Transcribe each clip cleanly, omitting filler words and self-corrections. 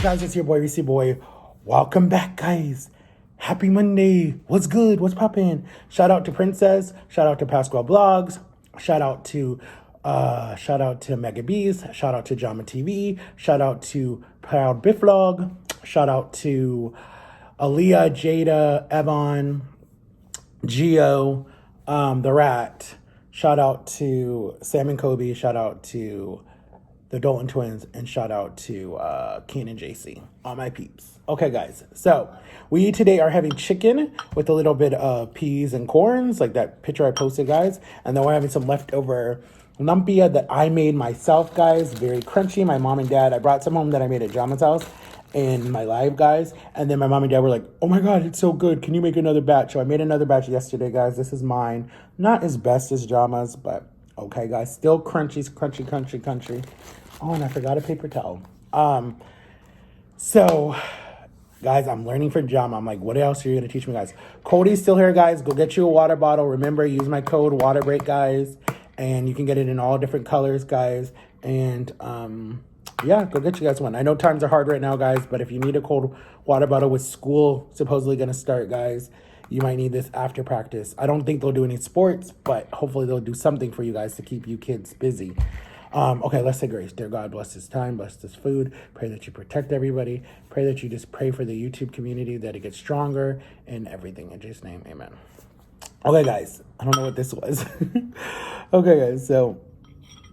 up, guys? It's your boy, Reesie boy. Welcome back, guys. Happy Monday. What's good? What's poppin'? Shout out to Princess. Shout out to Pasquale Blogs. Shout out to Mega Bees. Shout out to Jama TV. Shout out to Proud Bifflog. Shout out to Aaliyah, Jada, Evan, Geo, the Rat. Shout out to Sam and Kobe. Shout out to the Dalton twins, and shout out to Keen and JC, all my peeps. Okay, guys, so we today are having chicken with a little bit of peas and corns, like that picture I posted, guys. And then we're having some leftover lumpia that I made myself, guys. Very crunchy. My mom and dad, I brought some home that I made at Jama's house in my live, guys. And then my mom and dad were like, oh my God, it's so good. Can you make another batch? So I made another batch yesterday, guys. This is mine. Not as best as Jama's, but okay, guys. Still crunchy. Oh, and I forgot a paper towel. So, guys, I'm learning for Jama. I'm like, what else are you going to teach me, guys? Cody's still here, guys. Go get you a water bottle. Remember, use my code WATERBREAK, guys. And you can get it in all different colors, guys. And, yeah, go get you guys one. I know times are hard right now, guys. But if you need a cold water bottle with school supposedly going to start, guys, you might need this after practice. I don't think they'll do any sports, but hopefully they'll do something for you guys to keep you kids busy. Okay, let's say grace. Dear God, bless this time, bless this food. Pray that you protect everybody. Pray that you just pray for the YouTube community, that it gets stronger and everything. In Jesus' name, amen. Okay, guys, I don't know what this was. Okay, guys, so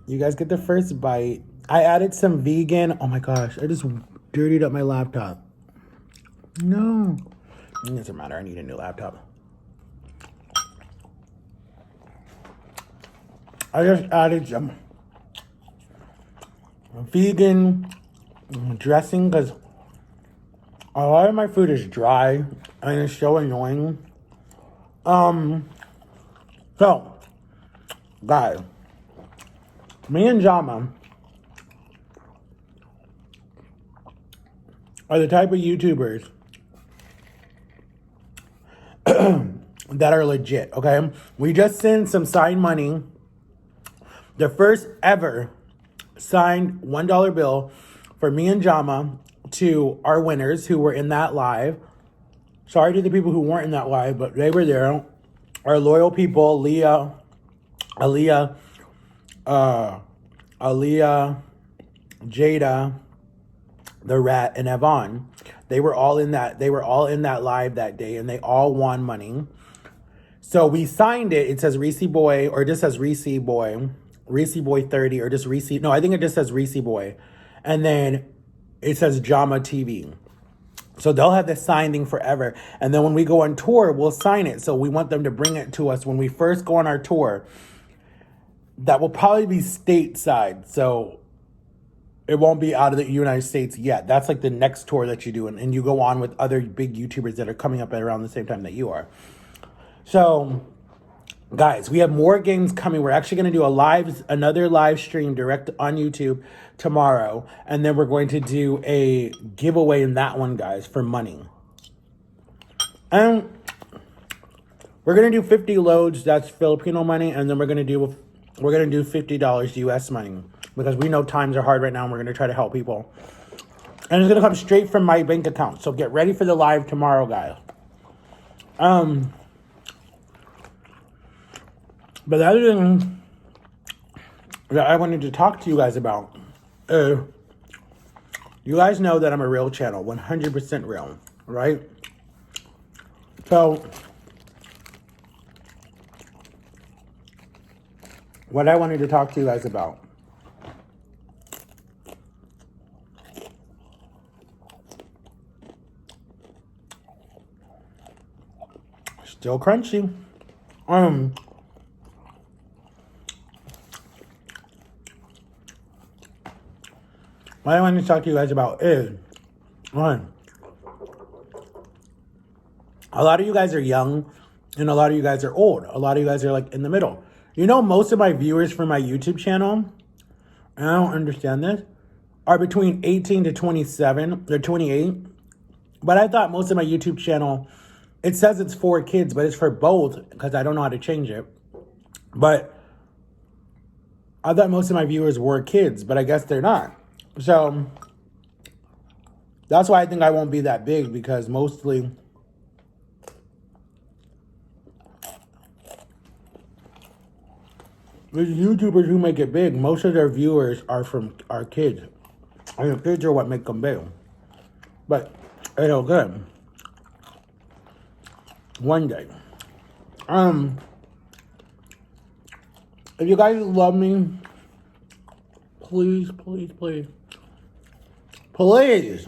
you guys get the first bite. I added some vegan. Oh my gosh, I just dirtied up my laptop. No, it doesn't matter. I need a new laptop. I just added some vegan dressing because a lot of my food is dry and it's so annoying. So, guys, me and Jama are the type of YouTubers that are legit, okay? We just sent some signed money. The first ever signed $1 bill for me and Jama to our winners who were in that live. Sorry to the people who weren't in that live, but they were there. Our loyal people, Aaliyah, Jada, the Rat, and Evan. They were all in that. They were all in that live that day, and they all won money. So we signed it. It says Reesie Boy, or it just says Reesie Boy. Reesie Boy 30, or just Reesie. No, I think it just says Reesie Boy. And then it says Jama TV. So they'll have this signed thing forever. And then when we go on tour, we'll sign it. So we want them to bring it to us when we first go on our tour. That will probably be stateside. So it won't be out of the United States yet. That's like the next tour that you do. And you go on with other big YouTubers that are coming up at around the same time that you are. So, guys, we have more games coming. We're actually going to do another live stream direct on YouTube tomorrow. And then we're going to do a giveaway in that one, guys, for money. And we're going to do 50 loads. That's Filipino money. And then we're going to do $50 US money. Because we know times are hard right now and we're going to try to help people. And it's going to come straight from my bank account. So get ready for the live tomorrow, guys. But the other thing that I wanted to talk to you guys about, you guys know that I'm a real channel, 100% real, right? So, what I wanted to talk to you guys about still crunchy. What I want to talk to you guys about is, one, a lot of you guys are young and a lot of you guys are old. A lot of you guys are like in the middle. You know, most of my viewers for my YouTube channel, and I don't understand this, are between 18 to 27 or 28. But I thought most of my YouTube channel, it says it's for kids, but it's for both because I don't know how to change it. But I thought most of my viewers were kids, but I guess they're not. So That's why I think I won't be that big, because mostly the YouTubers who make it big, most of their viewers are kids. And the kids are what make them big. But it'll good. One day. If you guys love me, please, please, please, please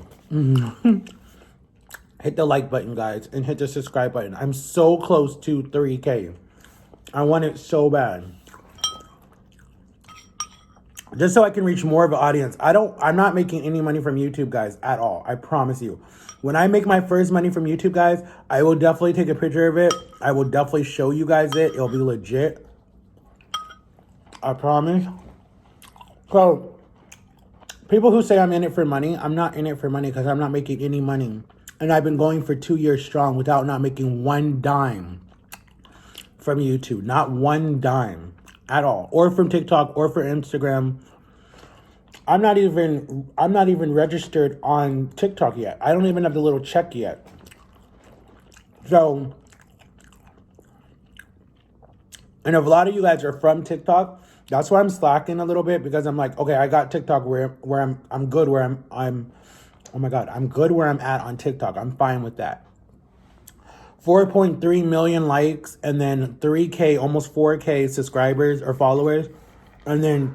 hit the like button, guys, and hit the subscribe button. I'm so close to 3K. I want it so bad. Just so I can reach more of an audience. I'm not making any money from YouTube, guys, at all. I promise you. When I make my first money from YouTube, guys, I will definitely take a picture of it. I will definitely show you guys it. It'll be legit. I promise. So, people who say I'm in it for money, I'm not in it for money, because I'm not making any money. And I've been going for 2 years strong without not making one dime from YouTube. Not one dime at all. Or from TikTok or for Instagram. I'm not even registered on TikTok yet. I don't even have the little check yet. So, and if a lot of you guys are from TikTok, that's why I'm slacking a little bit, because I'm like, okay, I got TikTok where I'm good where I'm oh my God, I'm good where I'm at on TikTok. I'm fine with that. 4.3 million likes, and then 3K, almost 4K subscribers or followers, and then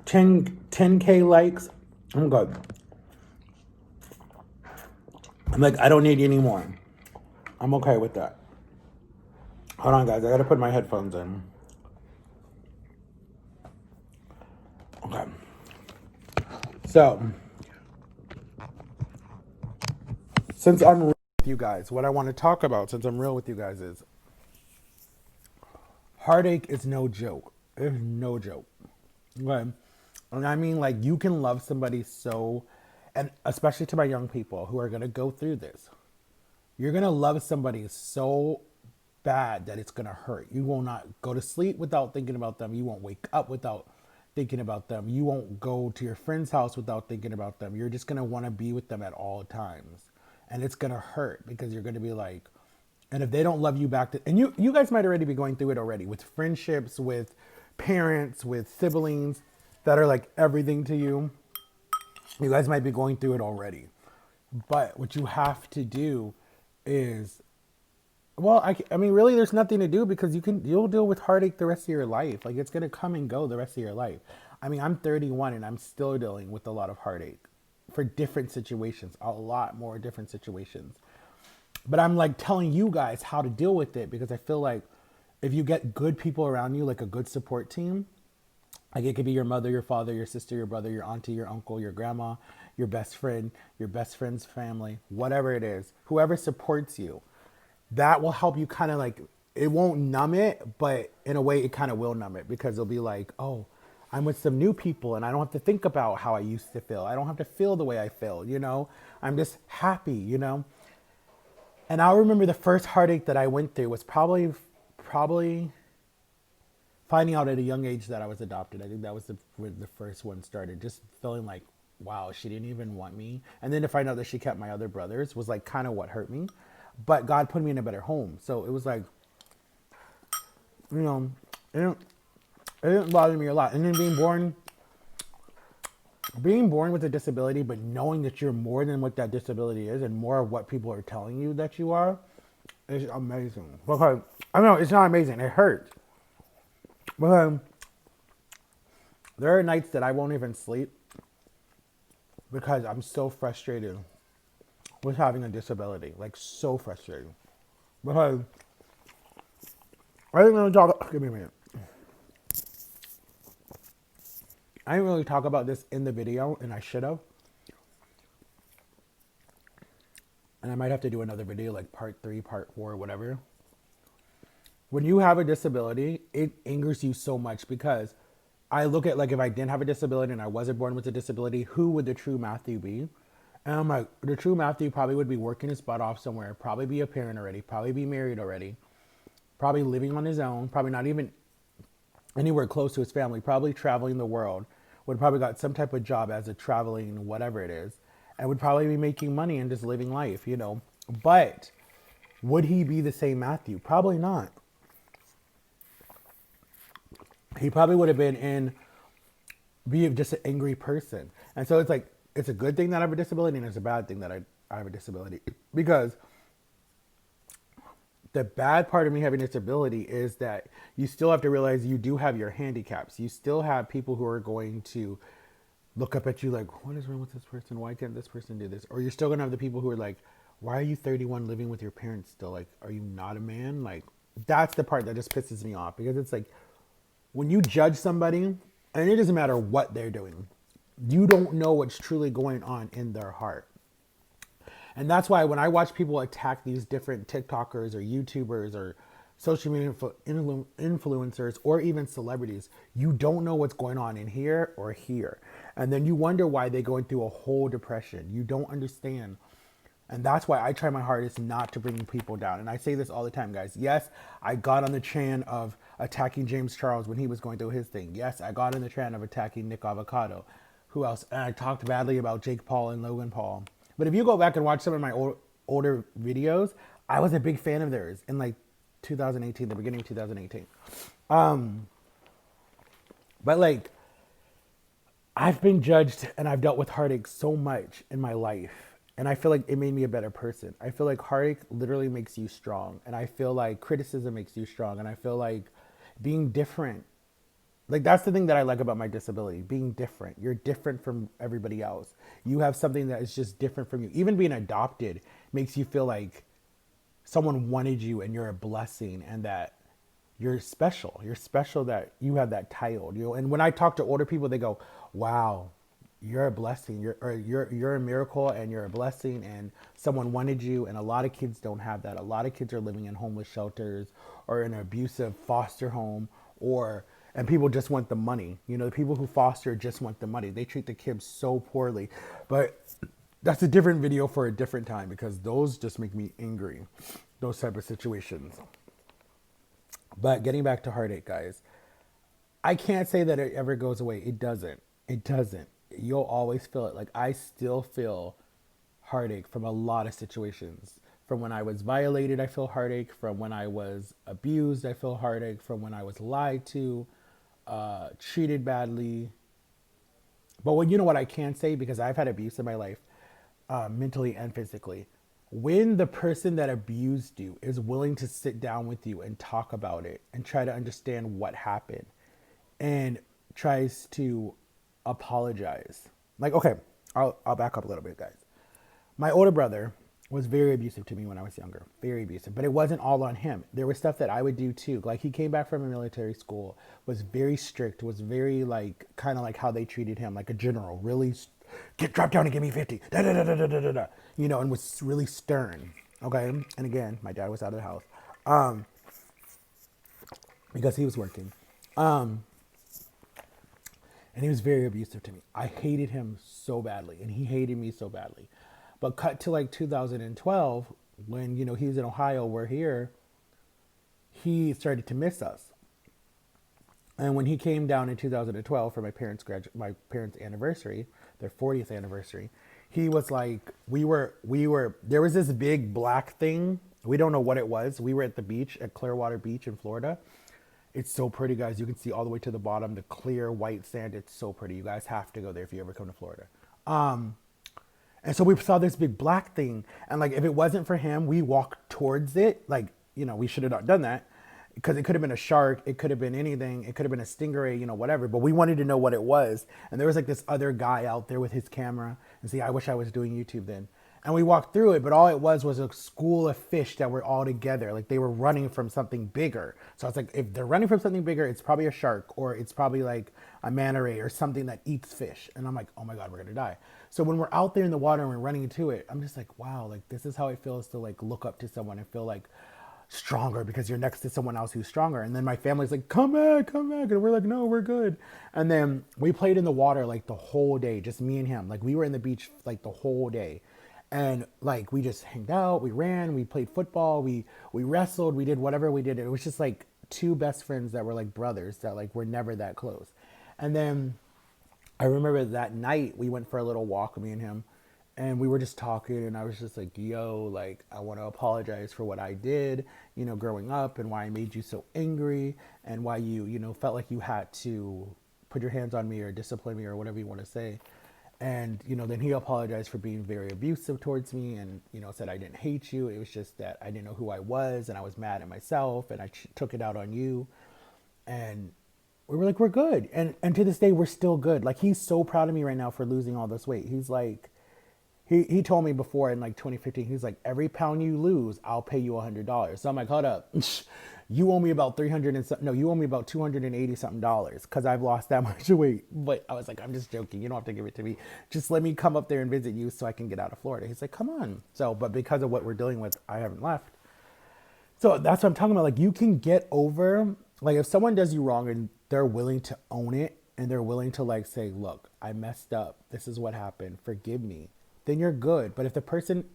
10K likes. I'm good. I'm like, I don't need any more. I'm okay with that. Hold on, guys. I gotta put my headphones in. Okay. So, since I'm real with you guys, what I want to talk about, since I'm real with you guys, is heartache is no joke. It's no joke. Okay. And I mean, like, you can love somebody so, and especially to my young people who are going to go through this, you're going to love somebody so bad that it's going to hurt. You will not go to sleep without thinking about them. You won't wake up without thinking about them. You won't go to your friend's house without thinking about them. You're just going to want to be with them at all times. And it's going to hurt, because you're going to be like, and if they don't love you back, and you guys might already be going through it already with friendships, with parents, with siblings that are like everything to you. You guys might be going through it already. But what you have to do is, well, I mean, really, there's nothing to do, because you'll deal with heartache the rest of your life. Like, it's going to come and go the rest of your life. I mean, I'm 31 and I'm still dealing with a lot of heartache for different situations, a lot more different situations. But I'm like telling you guys how to deal with it, because I feel like if you get good people around you, like a good support team, like it could be your mother, your father, your sister, your brother, your auntie, your uncle, your grandma, your best friend, your best friend's family, whatever it is, whoever supports you, that will help you kind of like, it won't numb it, but in a way it kind of will numb it, because it'll be like, oh, I'm with some new people and I don't have to think about how I used to feel. I don't have to feel the way I feel, you know? I'm just happy, you know? And I remember the first heartache that I went through was probably finding out at a young age that I was adopted. I think that was where the first one started. Just feeling like, wow, she didn't even want me. And then to find out that she kept my other brothers was like kind of what hurt me. But God put me in a better home. So it was like, you know, it didn't bother me a lot. And then being born with a disability, but knowing that you're more than what that disability is and more of what people are telling you that you are, is amazing. Because, I know, it's not amazing. It hurts. But there are nights that I won't even sleep because I'm so frustrated with having a disability. Like, so frustrated. Because I didn't really talk... Give me a minute. I didn't really talk about this in the video, and I should have. And I might have to do another video, like part 3, part 4, whatever. When you have a disability, it angers you so much, because I look at, like, if I didn't have a disability and I wasn't born with a disability, who would the true Matthew be? And I'm like, the true Matthew probably would be working his butt off somewhere, probably be a parent already, probably be married already, probably living on his own, probably not even anywhere close to his family, probably traveling the world, would probably got some type of job as a traveling whatever it is. and would probably be making money and just living life, But would he be the same Matthew? Probably not. He probably would have been be just an angry person. And so it's like, it's a good thing that I have a disability and it's a bad thing that I have a disability. Because the bad part of me having a disability is that you still have to realize you do have your handicaps. You still have people who are going to look up at you like, what is wrong with this person? Why can't this person do this? Or you're still going to have the people who are like, why are you 31 living with your parents still? Like, are you not a man? Like, that's the part that just pisses me off, because it's like, when you judge somebody, and it doesn't matter what they're doing, you don't know what's truly going on in their heart. And that's why when I watch people attack these different TikTokers or YouTubers or social media influencers or even celebrities, you don't know what's going on in here or here. And then you wonder why they're going through a whole depression. You don't understand. And that's why I try my hardest not to bring people down. And I say this all the time, guys. Yes, I got on the trend of attacking James Charles when he was going through his thing. Yes, I got on the trend of attacking Nick Avocado. Who else? And I talked badly about Jake Paul and Logan Paul. But if you go back and watch some of my older videos, I was a big fan of theirs in like 2018, the beginning of 2018. But like, I've been judged and I've dealt with heartache so much in my life. And I feel like it made me a better person. I feel like heartache literally makes you strong. And I feel like criticism makes you strong. And I feel like being different, like that's the thing that I like about my disability, being different. You're different from everybody else. You have something that is just different from you. Even being adopted makes you feel like someone wanted you and you're a blessing and that you're special. You're special that you have that title. And when I talk to older people, they go, wow, you're a blessing. You're a miracle and you're a blessing and someone wanted you. And a lot of kids don't have that. A lot of kids are living in homeless shelters or in an abusive foster home, and people just want the money. The people who foster just want the money. They treat the kids so poorly. But that's a different video for a different time, because those just make me angry, those type of situations. But getting back to heartache, guys, I can't say that it ever goes away. It doesn't. It doesn't. You'll always feel it. Like, I still feel heartache from a lot of situations. From when I was violated, I feel heartache. From when I was abused, I feel heartache. From when I was lied to, treated badly. But what I can say, because I've had abuse in my life, mentally and physically, when the person that abused you is willing to sit down with you and talk about it and try to understand what happened and tries to apologize. Like, okay, I'll back up a little bit, guys. My older brother was very abusive to me when I was younger, very abusive, but it wasn't all on him. There was stuff that I would do too. Like, he came back from a military school, was very strict, was very like, kind of like how they treated him, like a general, really drop down and give me 50, da da da da da da da, and was really stern. Okay, and again, my dad was out of the house, because he was working, and he was very abusive to me. I hated him so badly, and he hated me so badly. But cut to like 2012, when he was in Ohio, we're here. He started to miss us, and when he came down in 2012 for my parents' anniversary, their 40th anniversary, he was like, we were. There was this big black thing. We don't know what it was. We were at the beach at Clearwater Beach in Florida. It's so pretty, guys. You can see all the way to the bottom, the clear white sand. It's so pretty. You guys have to go there if you ever come to Florida. And so we saw this big black thing. And like, if it wasn't for him, we walked towards it. Like, we should have not done that, because it could have been a shark. It could have been anything. It could have been a stingray, whatever. But we wanted to know what it was. And there was like this other guy out there with his camera. And see, I wish I was doing YouTube then. And we walked through it, but all it was a school of fish that were all together. Like, they were running from something bigger. So I was like, if they're running from something bigger, it's probably a shark, or it's probably like a manta ray or something that eats fish. And I'm like, oh my God, we're gonna die. So when we're out there in the water and we're running into it, I'm just like, wow, like, this is how it feels to like look up to someone and feel like stronger because you're next to someone else who's stronger. And then my family's like, come back. And we're like, no, we're good. And then we played in the water like the whole day, just me and him. Like, we were in the beach like the whole day. And like, we just hanged out, we ran, we played football, we wrestled, we did whatever we did. It was just like two best friends that were like brothers that like were never that close. And then I remember that night we went for a little walk, me and him, and we were just talking, and I was just like, yo, like, I want to apologize for what I did, growing up, and why I made you so angry, and why you, felt like you had to put your hands on me or discipline me or whatever you want to say. And, then he apologized for being very abusive towards me, and, said I didn't hate you. It was just that I didn't know who I was, and I was mad at myself, and I took it out on you. And we were like, we're good. And to this day, we're still good. Like, he's so proud of me right now for losing all this weight. He's like, he told me before in like 2015, he's like, every pound you lose, I'll pay you $100. So I'm like, hold up. You owe me about 300 and something. No, you owe me about 280 something dollars because I've lost that much weight. But I was like, I'm just joking. You don't have to give it to me. Just let me come up there and visit you so I can get out of Florida. He's like, come on. So, but because of what we're dealing with, I haven't left. So that's what I'm talking about. Like, you can get over, like, if someone does you wrong and they're willing to own it and they're willing to, like, say, look, I messed up. This is what happened. Forgive me. Then you're good. But if the person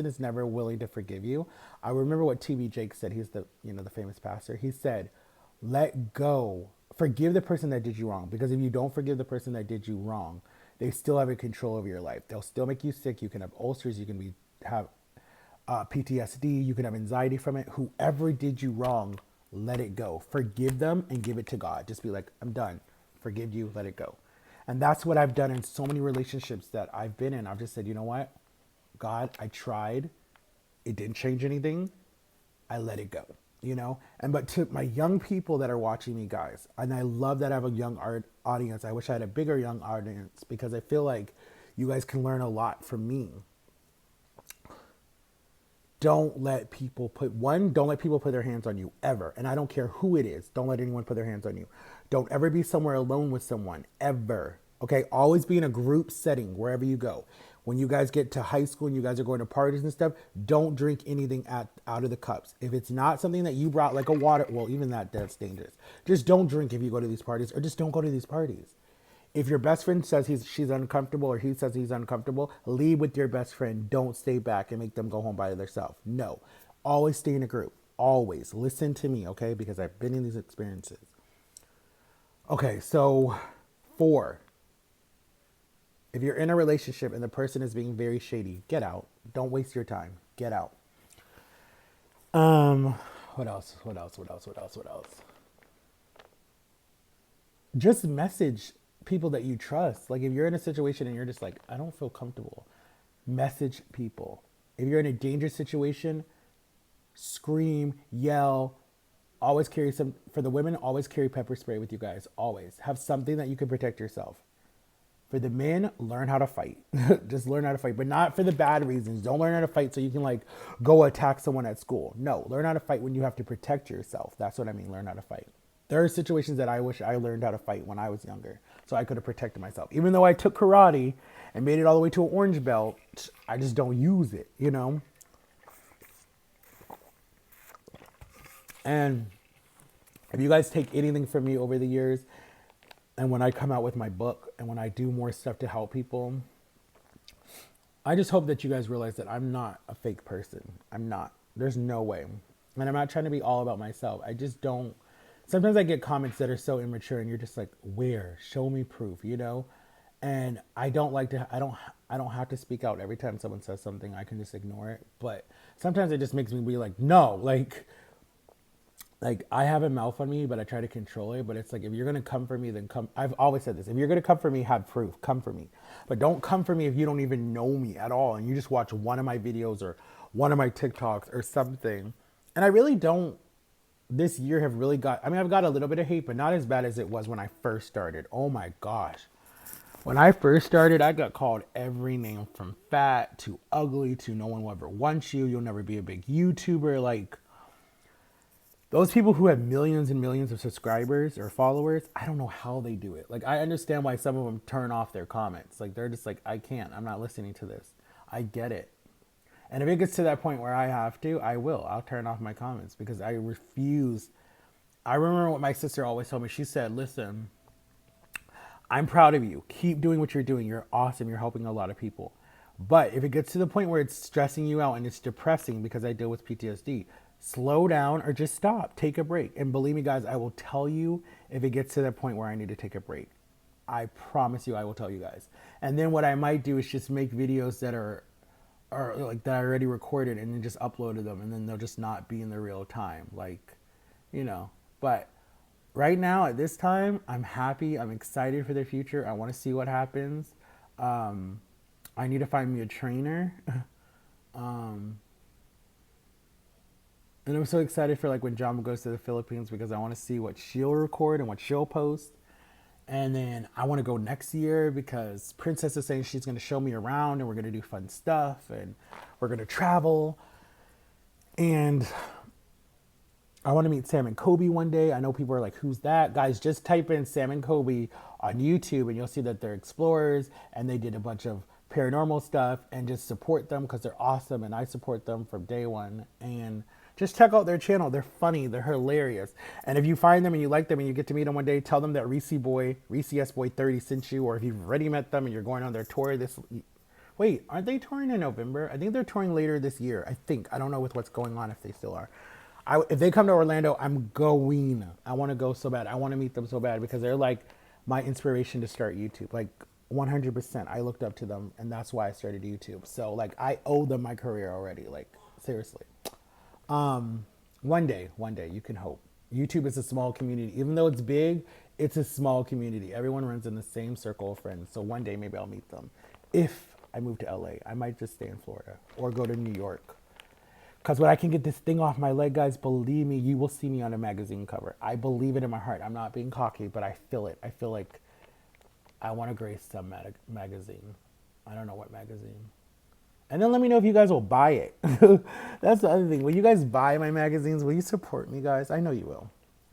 is never willing to forgive you, I remember what TV Jake said. He's the famous pastor. He said, let go. Forgive the person that did you wrong. Because if you don't forgive the person that did you wrong, they still have a control over your life. They'll still make you sick. You can have ulcers. You can have PTSD. You can have anxiety from it. Whoever did you wrong, let it go. Forgive them and give it to God. Just be like, I'm done. Forgive you. Let it go. And that's what I've done in so many relationships that I've been in. I've just said, you know what? God, I tried. It didn't change anything. I let it go, But to my young people that are watching me, guys, and I love that I have a young audience. I wish I had a bigger young audience because I feel like you guys can learn a lot from me. Don't let people put their hands on you ever. And I don't care who it is. Don't let anyone put their hands on you. Don't ever be somewhere alone with someone, ever. Okay? Always be in a group setting wherever you go. When you guys get to high school and you guys are going to parties and stuff, don't drink anything out of the cups. If it's not something that you brought, like a water, well, even that's dangerous. Just don't drink if you go to these parties, or just don't go to these parties. If your best friend says she's uncomfortable, or he says he's uncomfortable, leave with your best friend. Don't stay back and make them go home by themselves. No. Always stay in a group. Always. Listen to me, okay? Because I've been in these experiences. Okay, so 4. If you're in a relationship and the person is being very shady, get out. Don't waste your time. Get out. What else? Just message people that you trust. Like, if you're in a situation and you're just like, I don't feel comfortable, message people. If you're in a dangerous situation, scream, yell. Always carry for the women, always carry pepper spray with you guys. Always have something that you can protect yourself. For the men, learn how to fight. Just learn how to fight, but not for the bad reasons. Don't learn how to fight so you can, like, go attack someone at school. No, learn how to fight when you have to protect yourself. That's what I mean, learn how to fight. There are situations that I wish I learned how to fight when I was younger, so I could have protected myself. Even though I took karate and made it all the way to an orange belt, I just don't use it, And if you guys take anything from me over the years, and when I come out with my book, and when I do more stuff to help people, I just hope that you guys realize that I'm not a fake person. I'm not. There's no way. And I'm not trying to be all about myself. I just don't. Sometimes I get comments that are so immature, and you're just like, where? Show me proof, And I don't like to, I don't have to speak out every time someone says something. I can just ignore it. But sometimes it just makes me be like, no, like I have a mouth on me, but I try to control it. But it's like, if you're going to come for me, then come. I've always said this. If you're going to come for me, have proof. Come for me. But don't come for me if you don't even know me at all. And you just watch one of my videos or one of my TikToks or something. And I really don't, this year have really I've got a little bit of hate, but not as bad as it was when I first started. Oh my gosh. When I first started, I got called every name from fat to ugly to no one will ever want you. You'll never be a big YouTuber. Like, those people who have millions and millions of subscribers or followers, I don't know how they do it. Like, I understand why some of them turn off their comments. Like, they're just like, I can't. I'm not listening to this. I get it. And if it gets to that point where I have to, I will. I'll turn off my comments because I refuse. I remember what my sister always told me. She said, listen, I'm proud of you. Keep doing what you're doing. You're awesome. You're helping a lot of people. But if it gets to the point where it's stressing you out and it's depressing, because I deal with PTSD, slow down or just stop. Take a break. And believe me, guys, I will tell you if it gets to that point where I need to take a break. I promise you I will tell you guys. And then what I might do is just make videos that are like that I already recorded and then just uploaded them, and then they'll just not be in the real time, like, you know. But right now at this time, I'm happy. I'm excited for the future. I want to see what happens. I need to find me a trainer. And I'm so excited for like when Jama goes to the Philippines, because I want to see what she'll record and what she'll post. And then I want to go next year because Princess is saying she's going to show me around and we're going to do fun stuff and we're going to travel. And I want to meet Sam and Kobe one day. I know people are like, who's that? Guys, just type in Sam and Kobe on YouTube and you'll see that they're explorers and they did a bunch of paranormal stuff, and just support them because they're awesome and I support them from day one. And just check out their channel. They're funny. They're hilarious. And if you find them and you like them and you get to meet them one day, tell them that Reesie S Boy 30 sent you. Or if you've already met them and you're going on their tour wait, aren't they touring in November? I think they're touring later this year. I think. I don't know with what's going on if they still are. If they come to Orlando, I'm going. I want to go so bad. I want to meet them so bad because they're like my inspiration to start YouTube. Like 100%. I looked up to them and that's why I started YouTube. So like I owe them my career already. Like seriously. One day you can hope. YouTube is a small community. Even though it's big, it's a small community. Everyone runs in the same circle of friends. So one day maybe I'll meet them. If I move to LA, I might just stay in Florida or go to New York. Because when I can get this thing off my leg, guys, believe me, you will see me on a magazine cover. I believe it in my heart. I'm not being cocky, but I feel it. I feel like I want to grace some magazine. I don't know what magazine. And then let me know if you guys will buy it. That's the other thing. Will you guys buy my magazines? Will you support me, guys? I know you will.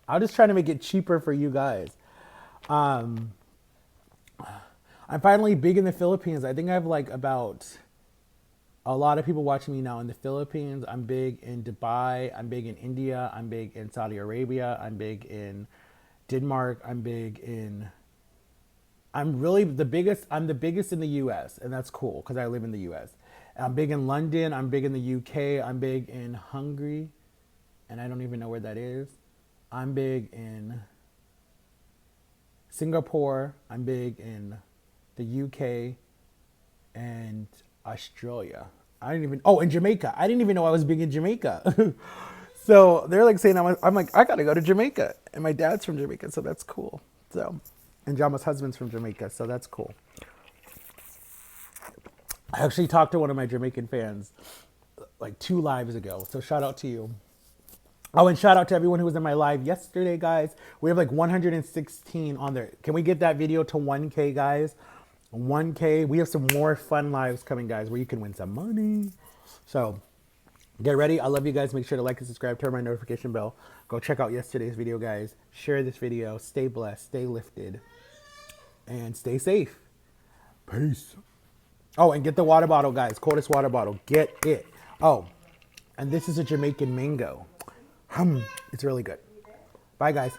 I'll just try to make it cheaper for you guys. I'm finally big in the Philippines. I think I have like about a lot of people watching me now in the Philippines. I'm big in Dubai. I'm big in India. I'm big in Saudi Arabia. I'm big in Denmark. I'm really the biggest. I'm the biggest in the US, and that's cool because I live in the US. I'm big in London. I'm big in the UK. I'm big in Hungary, and I don't even know where that is. I'm big in Singapore. I'm big in the UK and Australia. And Jamaica. I didn't even know I was big in Jamaica. So they're like saying, I'm like, I gotta go to Jamaica. And my dad's from Jamaica, so that's cool. So, and Jama's husband's from Jamaica, so that's cool. I actually talked to one of my Jamaican fans like 2 lives ago. So shout out to you. Oh, and shout out to everyone who was in my live yesterday, guys. We have like 116 on there. Can we get that video to 1K, guys? 1K. We have some more fun lives coming, guys, where you can win some money. So get ready. I love you guys. Make sure to like and subscribe, turn my notification bell. Go check out yesterday's video, guys. Share this video. Stay blessed. Stay lifted. And stay safe. Peace. Oh, and get the water bottle, guys. Coldest water bottle. Get it. Oh, and this is a Jamaican mango. It's really good. Bye, guys.